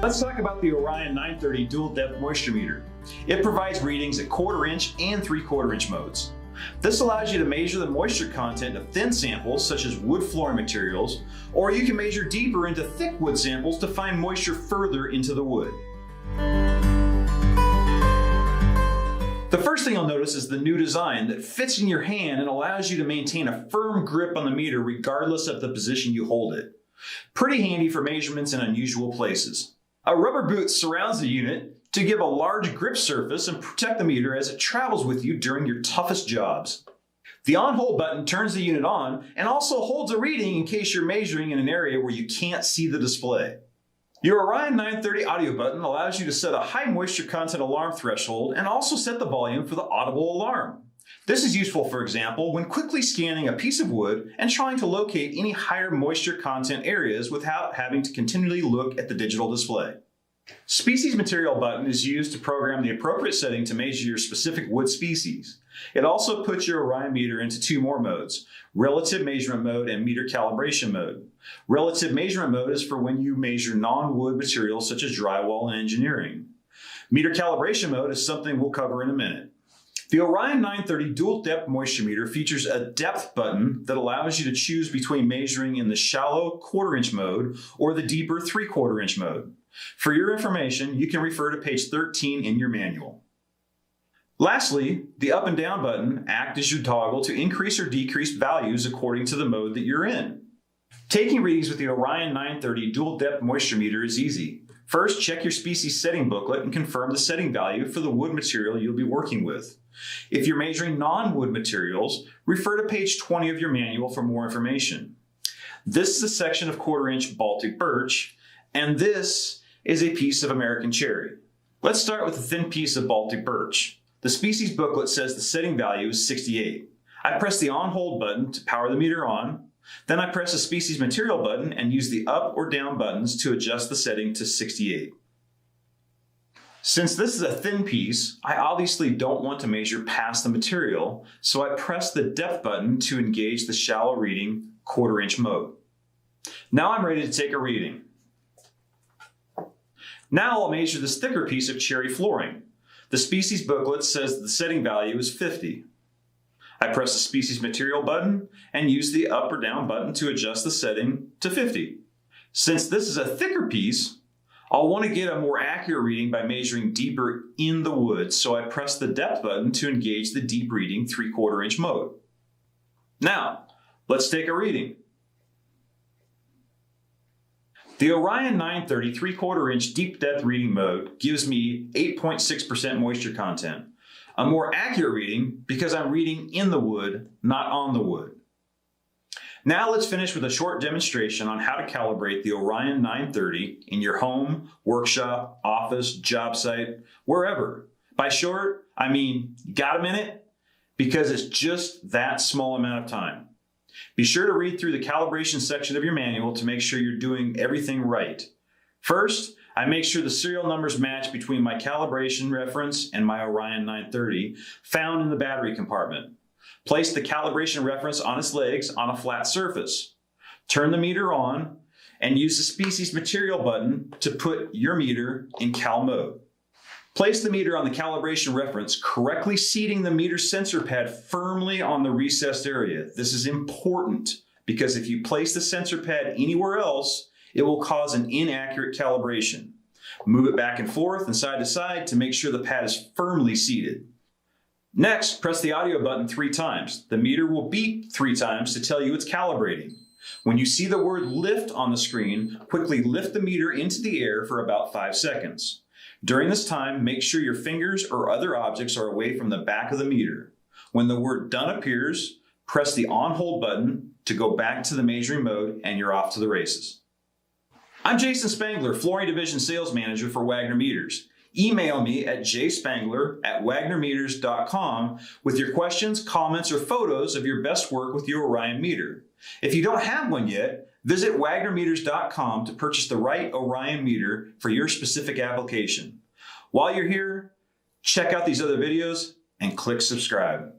Let's talk about the Orion 930 dual depth moisture meter. It provides readings at 1/4 inch and 3/4 inch modes. This allows you to measure the moisture content of thin samples such as wood flooring materials, or you can measure deeper into thick wood samples to find moisture further into the wood. The first thing you'll notice is the new design that fits in your hand and allows you to maintain a firm grip on the meter regardless of the position you hold it. Pretty handy for measurements in unusual places. A rubber boot surrounds the unit to give a large grip surface and protect the meter as it travels with you during your toughest jobs. The on-hold button turns the unit on and also holds a reading in case you're measuring in an area where you can't see the display. Your Orion 930 audio button allows you to set a high moisture content alarm threshold and also set the volume for the audible alarm. This is useful, for example, when quickly scanning a piece of wood and trying to locate any higher moisture content areas without having to continually look at the digital display. Species Material button is used to program the appropriate setting to measure your specific wood species. It also puts your Orion meter into 2 more modes, Relative Measurement Mode and Meter Calibration Mode. Relative Measurement Mode is for when you measure non-wood materials such as drywall and engineering. Meter Calibration Mode is something we'll cover in a minute. The Orion 930 dual depth moisture meter features a depth button that allows you to choose between measuring in the shallow 1/4 inch mode or the deeper 3/4 inch mode. For your information, you can refer to page 13 in your manual. Lastly, the up and down button act as your toggle to increase or decrease values according to the mode that you're in. Taking readings with the Orion 930 dual depth moisture meter is easy. First, check your species setting booklet and confirm the setting value for the wood material you'll be working with. If you're measuring non-wood materials, refer to page 20 of your manual for more information. This is a section of 1/4 inch Baltic birch, and this is a piece of American cherry. Let's start with a thin piece of Baltic birch. The species booklet says the setting value is 68. I press the on-hold button to power the meter on. Then I press the species material button and use the up or down buttons to adjust the setting to 68. Since this is a thin piece, I obviously don't want to measure past the material, so I press the depth button to engage the shallow reading 1/4 inch mode. Now I'm ready to take a reading. Now I'll measure this thicker piece of cherry flooring. The species booklet says the setting value is 50. I press the species material button and use the up or down button to adjust the setting to 50. Since this is a thicker piece, I'll want to get a more accurate reading by measuring deeper in the wood, so I press the depth button to engage the deep reading 3/4 inch mode. Now, let's take a reading. The Orion 930 3/4 inch deep depth reading mode gives me 8.6% moisture content. A more accurate reading because I'm reading in the wood, not on the wood. Now let's finish with a short demonstration on how to calibrate the Orion 930 in your home, workshop, office, job site, wherever. By short, I mean, got a minute? Because it's just that small amount of time. Be sure to read through the calibration section of your manual to make sure you're doing everything right. First, I make sure the serial numbers match between my calibration reference and my Orion 930 found in the battery compartment. Place the calibration reference on its legs on a flat surface. Turn the meter on and use the species material button to put your meter in cal mode. Place the meter on the calibration reference, correctly seating the meter sensor pad firmly on the recessed area. This is important because if you place the sensor pad anywhere else, it will cause an inaccurate calibration. Move it back and forth and side to side to make sure the pad is firmly seated. Next, press the audio button 3 times. The meter will beep 3 times to tell you it's calibrating. When you see the word lift on the screen, quickly lift the meter into the air for about 5 seconds. During this time, make sure your fingers or other objects are away from the back of the meter. When the word done appears, press the on-hold button to go back to the measuring mode and you're off to the races. I'm Jason Spangler, Flooring Division Sales Manager for Wagner Meters. Email me at jspangler@wagnermeters.com with your questions, comments, or photos of your best work with your Orion meter. If you don't have one yet, visit wagnermeters.com to purchase the right Orion meter for your specific application. While you're here, check out these other videos and click subscribe.